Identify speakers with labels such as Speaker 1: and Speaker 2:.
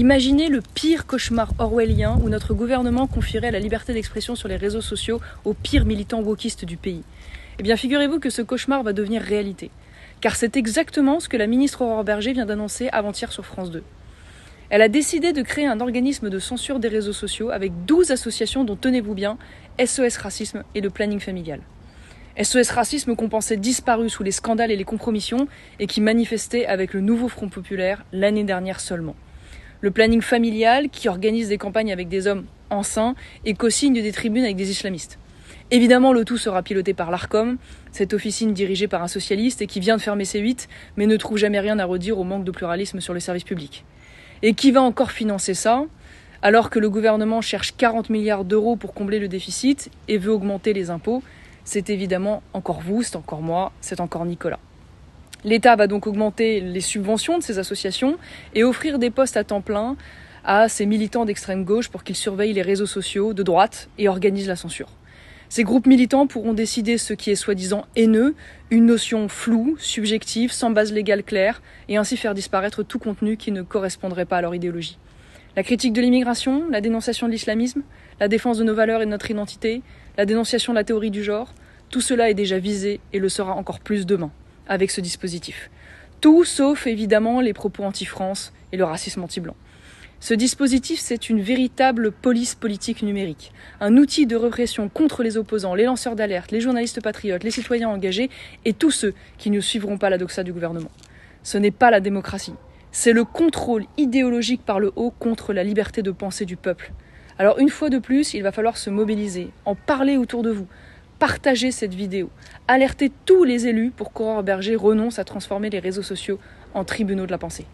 Speaker 1: Imaginez le pire cauchemar orwellien où notre gouvernement confierait la liberté d'expression sur les réseaux sociaux aux pires militants wokistes du pays. Eh bien, figurez-vous que ce cauchemar va devenir réalité. Car c'est exactement ce que la ministre Aurore Bergé vient d'annoncer avant-hier sur France 2. Elle a décidé de créer un organisme de censure des réseaux sociaux avec 12 associations dont, tenez-vous bien, SOS Racisme et le Planning Familial. SOS Racisme qu'on pensait disparu sous les scandales et les compromissions et qui manifestait avec le nouveau Front Populaire l'année dernière seulement. Le Planning Familial qui organise des campagnes avec des hommes enceints et co-signe des tribunes avec des islamistes. Évidemment, le tout sera piloté par l'Arcom, cette officine dirigée par un socialiste et qui vient de fermer ses 8, mais ne trouve jamais rien à redire au manque de pluralisme sur le service public. Et qui va encore financer ça, alors que le gouvernement cherche 40 milliards d'euros pour combler le déficit et veut augmenter les impôts? C'est évidemment encore vous, c'est encore moi, c'est encore Nicolas. L'État va donc augmenter les subventions de ces associations et offrir des postes à temps plein à ces militants d'extrême gauche pour qu'ils surveillent les réseaux sociaux de droite et organisent la censure. Ces groupes militants pourront décider ce qui est soi-disant haineux, une notion floue, subjective, sans base légale claire, et ainsi faire disparaître tout contenu qui ne correspondrait pas à leur idéologie. La critique de l'immigration, la dénonciation de l'islamisme, la défense de nos valeurs et de notre identité, la dénonciation de la théorie du genre, tout cela est déjà visé et le sera encore plus demain, avec ce dispositif. Tout sauf évidemment les propos anti-France et le racisme anti-blanc. Ce dispositif, c'est une véritable police politique numérique, un outil de répression contre les opposants, les lanceurs d'alerte, les journalistes patriotes, les citoyens engagés et tous ceux qui ne suivront pas la doxa du gouvernement. Ce n'est pas la démocratie, c'est le contrôle idéologique par le haut contre la liberté de pensée du peuple. Alors une fois de plus, il va falloir se mobiliser, en parler autour de vous, partager cette vidéo, alerter tous les élus pour qu'Aurore Bergé renonce à transformer les réseaux sociaux en tribunaux de la pensée.